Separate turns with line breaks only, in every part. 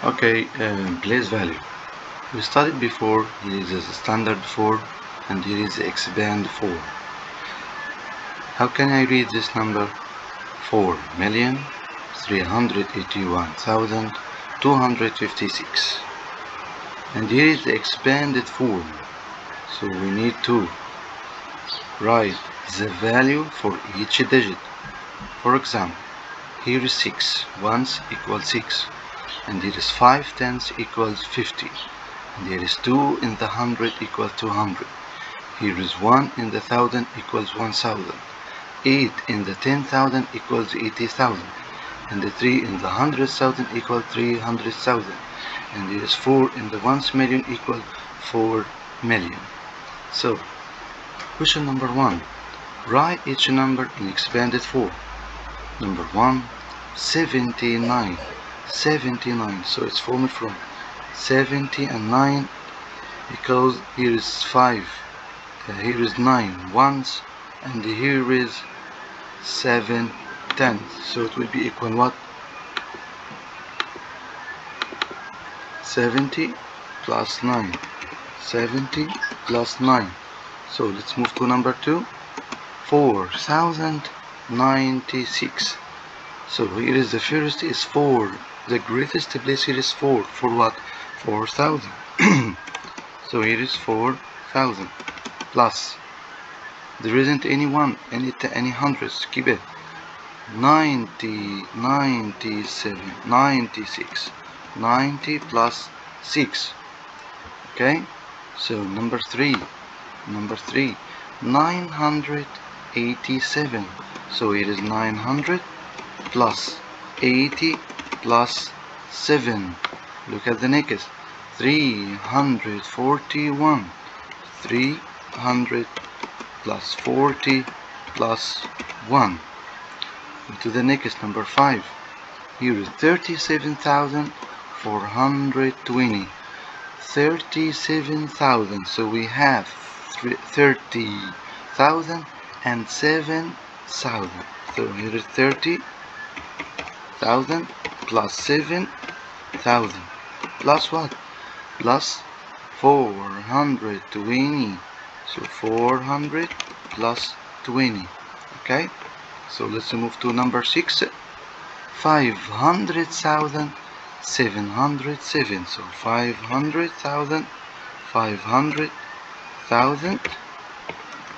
Okay, place value. We studied before, here is the standard 4 and here is the expand 4. How can I read this number? 4,381,256. And here is the expanded form. So we need to write the value for each digit. For example, here is 6 ones equals 6, and here is 5 tens equals 50, and here is 2 in the 100 equals 200. Here is 1 in the 1000 equals 1000. 8 in the 10,000 equals 80,000. And the 3 in the 100,000 equals 300,000. And here is 4 in the 1 million equals 4 million. So, question number 1. Write each number in expanded form. Number 1, 79. 79. So it's formed from 70 and 9 because here is 5. Here is 9 ones and here is 7 tens. So it will be equal what? 70 plus 9. 70 plus 9. So let's move to number 2. 4,096. So here is the first is 4. The greatest place here is 4. For what? 4,000. So here is 4,000 plus. There isn't any one, any hundreds. Keep it. 90, 97, 96. 90 plus 6. Okay? So number 3. 987. So it is 900 plus 80 plus 7. Look at the next. 341. 300 plus 40 plus 1. To the next, number 5. Here is 37,420. 37,000. So we have 30,000 and 7,000. So here is 30,000 plus 7,000 plus what? Plus 420. So 400 plus 20. Okay? So let's move to number 6. 500,707. So 500,000, 500,000,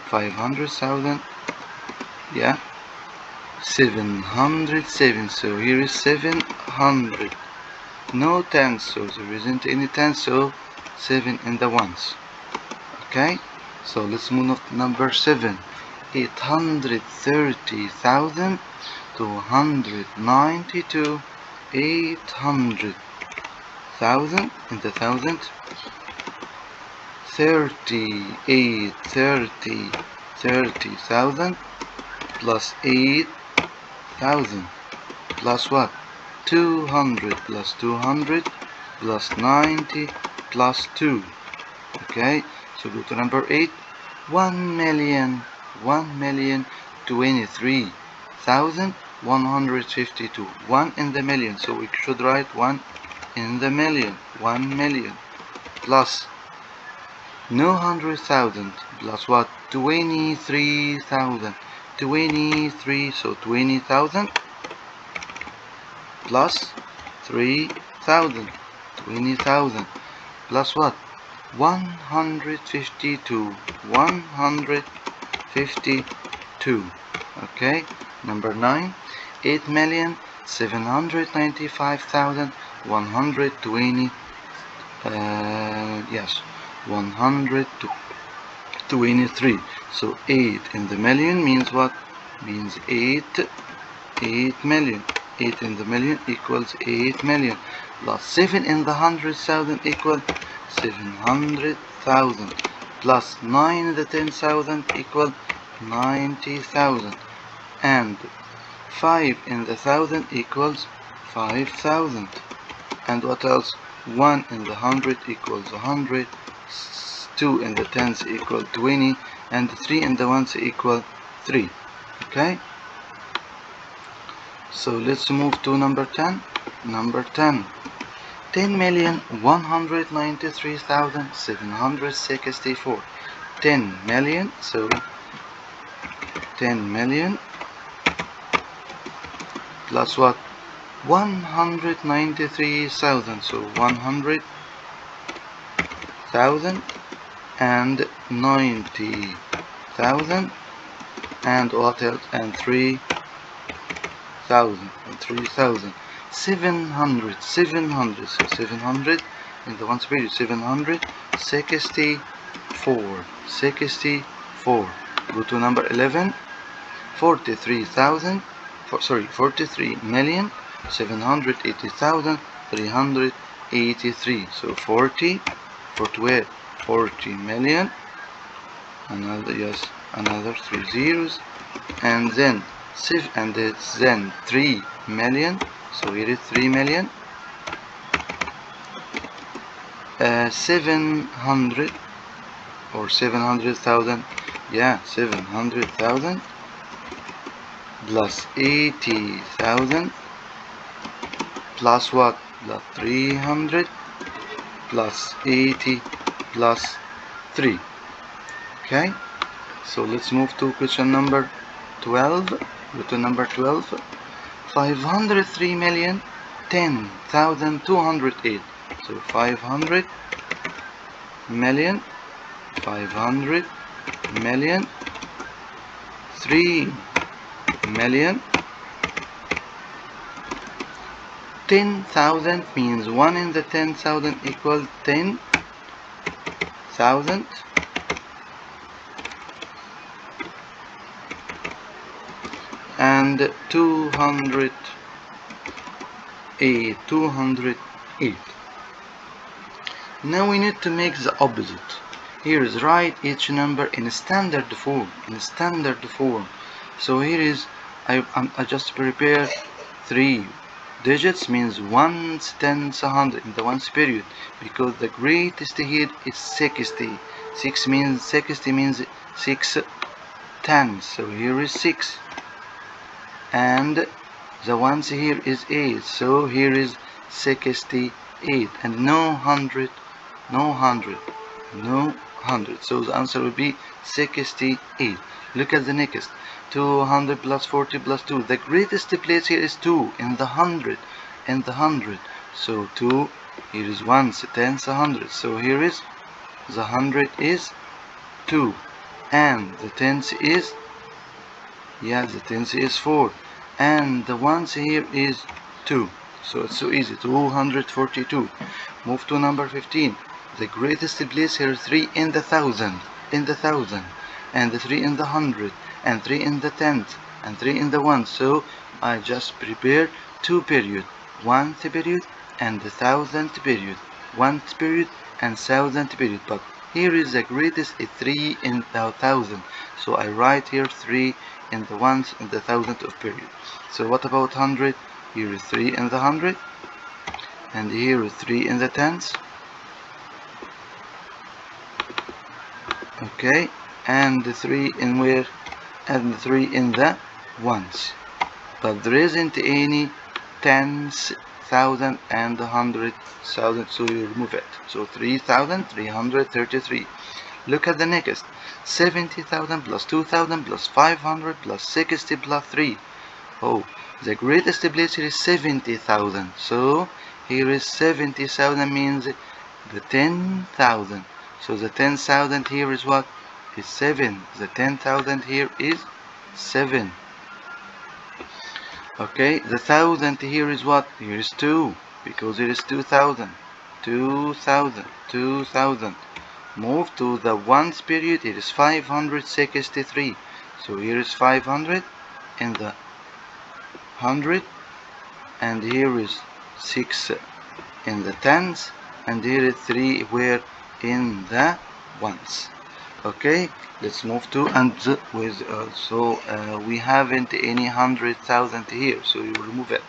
500,000. Yeah. 707. So here is 700. No tens, so there isn't any tens, so 7 in the ones. Okay? So let's move to number 7. 830,292. 800,000 in the thousand. 30,000 plus 8,000 plus what? 200 plus 200 plus 90 plus 2. Okay, so go to number 8. 1,023,152. 1 in the million, so we should write 1 in the million. 1 million plus no 100,000 plus what? 23,000. 23, so 20,000 plus 3,000. 20,000 plus what? 152. 152. Okay, number 9. 8,795,120. Yes, 123. So 8 in the million means what? Means 8 million. 8 in the million equals 8 million. Plus 7 in the 100,000 equals 700,000. Plus 9 in the 10,000 equals 90,000. And 5 in the 1,000 equals 5,000. And what else? 1 in the 100 equals 100. 2 in the tens equal 20. And 3 in the ones equal 3. Okay? So let's move to number 10. Number 10. 10,193,764. 10 million, so 10 million plus what? 193,000, so 100,000 and 90,000 and what else? And 3,000 and 3,000. 700, so 700 in the ones period, 764, 64. Go to number 11. 43,780,383. So 40 for 12, 40 million, another, yes, another 3 zeros, and then 3 million. So here is 3 million. 700 or 700,000, yeah, 700,000 plus 80,000 plus what? Plus 300 plus 80 plus 3. Okay, so let's move to question number 12. Go to number 12. 503,010,208. So 500 million, 500 million, 3 million. 10,000 means 1 in the 10,000 equals 10,000. And 208. Now we need to make the opposite. Here is write each number in standard form. So here is I just prepare 3 digits, means 1 tenth 100 in the ones period, because the greatest here is 60. 60 means 6 tenths. So here is 6. And the ones here is 8, so here is 68, and no 100, so the answer will be 68. Look at the next. 200 plus 40 plus 2. The greatest place here is 2 in the 100, so 2, here is 1 tenths 100, so here is the 100 is 2, and the tenth is, yeah, the tenth is 4, and the ones here is 2. So it's so easy. 242. Move to number 15. The greatest place here is 3 in the 1,000, and the 3 in the 100, and 3 in the 10th, and 3 in the 1. So I just prepare 2 periods, 1th period and the 1,000th period, 1th period and 1,000th period. But here is the greatest is 3 in the 1,000. So I write here 3 in the 1th and the 1,000th of period. So what about 100? Here is 3 in the 100, and here is 3 in the 10th. Okay, and the 3 in where? And the 3 in the ones. But there isn't any tens, thousand, and 100,000, so you remove it. So 3,333. Look at the next. 70,000 plus 2,000 plus 500 plus 60 plus 3. Oh, the greatest place here is 70,000. So here is 70,000 means the 10,000. So the 10,000 here is what? Is 7. The 10,000 here is 7. Okay, the 1,000 here is what? Here is 2, because here is 2,000. 2,000. Move to the ones period. It is 563. So here is 500 in the 100, and here is 6 in the tens, and here is 3 where? In the ones. Okay, let's move to, and with we haven't any 100,000 here, so you remove it.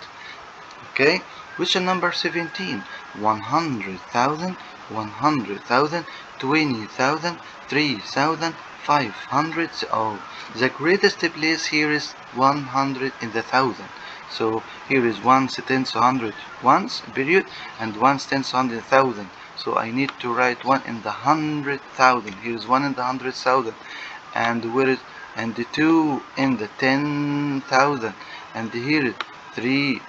Okay, question number 17. 100,000, 100,000, 20,000, 3,000, 500. Oh, the greatest place here is 100 in the 1,000. So here is 1 tenths 100 ones period and 1 tenths 100,000. So I need to write 1 in the 100,000. Here is 1 in the 100,000, and where is and the 2 in the 10,000, and here is 3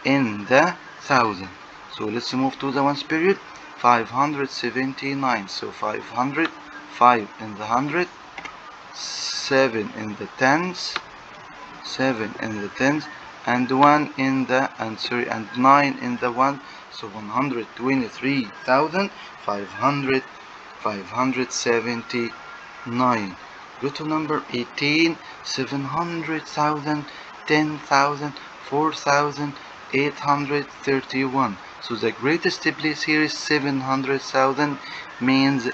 in the 1,000. So let's move to the ones period. 579. So 500, 5 in the 100, 7 in the tens, 7 in the tens, and 1 in the and 9 in the 1. So 123,579. Go to number 18. 700,000, 10,000, 4,831. So the greatest place here is 700,000, means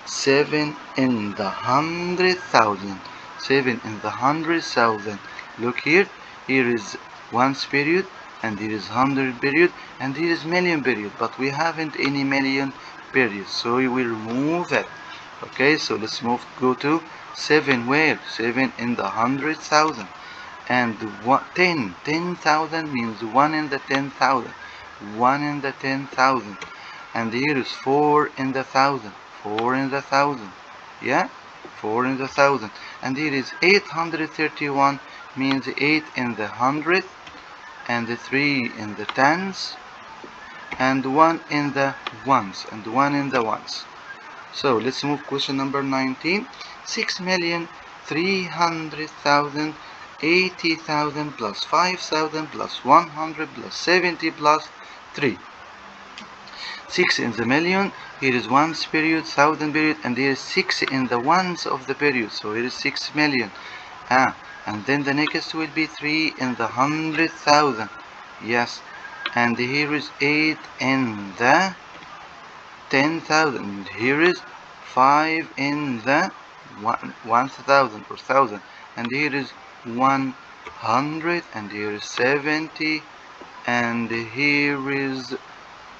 7 in the 100,000. 7 in the 100,000. Look here. Here is ones period, and here is 100 period, and here is million period, but we haven't any million period, so we will remove it. Okay, so let's go to 7. Where? 7 in the 100,000. And 10,000 means 1 in the 10,000. 1 in the 10,000. And here is 4 in the 1,000. 4 in the 1,000. 4 in the 1,000. And here is 831, means 8 in the 100, and 3 in the tens, and 1 in the ones, and 1 in the ones. So let's move question number 19. 6,300,000, 80,000 plus 5,000 plus 100 plus 70 plus 3. 6 in the million. Here is ones period, 1,000 period, and here is 6 in the ones of the period. So here is 6 million. And then the next will be 3 in the 100,000. Yes. And here is 8 in the 10,000. Here is 5 in the 1,000 or 1,000. And here is 100, and here is 70, and here is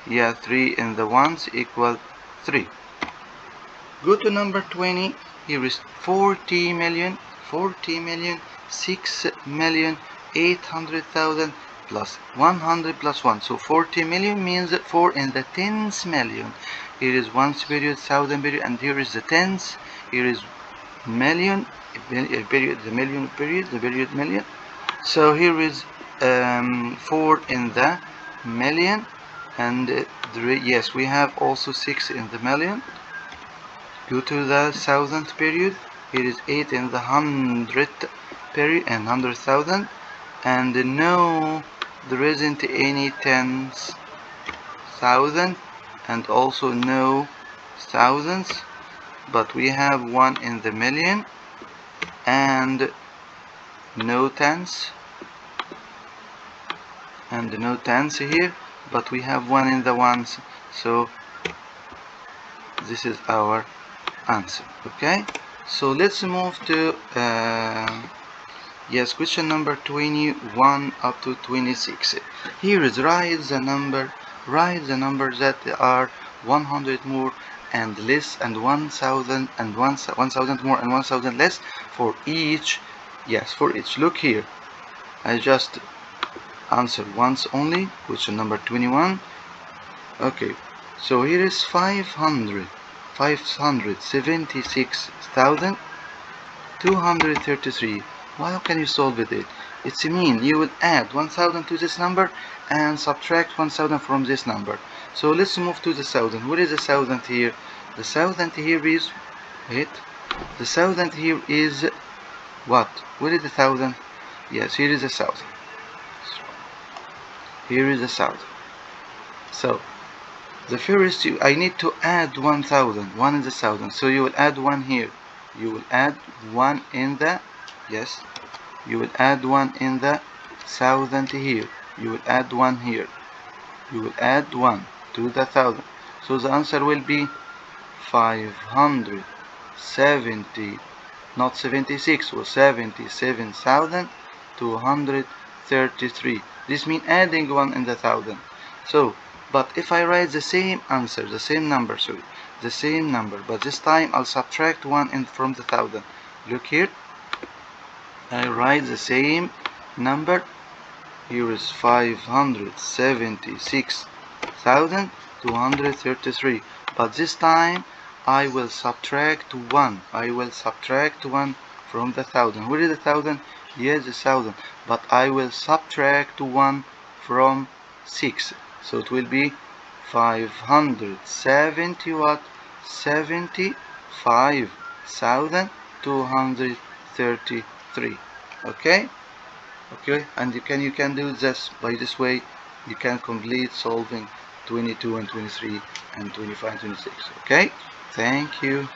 3 in the ones equal 3. Go to number 20. Here is 40 million, 6,800,000 plus 100 plus 1. So 40 million means 4 in the tens million. Here is ones period, 1,000 period, and here is the tens. Here is million period, the million period, the period million. So here is 4 in the million, and yes, we have also 6 in the million. Go to the 1,000 period. Here is 8 in the 100 period and 100,000, and no, there isn't any tens thousand, and also no thousands, but we have 1 in the million, and no tens, and no tens here, but we have 1 in the ones. So this is our answer. Okay, so let's move to question number 21 up to 26. Here is write the numbers that are 100 more and less, and 1,000 and 1,000 more and 1,000 less for each. For each. Look here, I just answered once only. Question number 21. Okay, so here is 576,233. How can you solve it? It's mean you will add 1,000 to this number and subtract 1,000 from this number. So let's move to the 1,000. What is the 1,000 here? The 1,000 here is, wait, the 1,000 here is what? What is the 1,000? Yes, here is the 1,000. Here is the 1,000. So the first, I need to add 1,000. 1 is the 1,000. So you will add 1 here. You will add 1 in the, you will add 1 in the 1,000 here. You will add 1 here. You will add 1 to the 1,000. So the answer will be 570, not 76, or 77,233. This means adding 1 in the 1,000. So, but if I write the same answer, the same number, but this time I'll subtract 1 from the 1,000. Look here, I write the same number. Here is 576,233. But this time I will subtract 1. I will subtract 1 from the 1,000. Where is the 1,000? Yes, the 1,000. But I will subtract 1 from 6. So it will be 570 what? 75,233. Okay? Okay, and you can do this by this way. You can complete solving 22 and 23 and 25 and 26. Okay, thank you.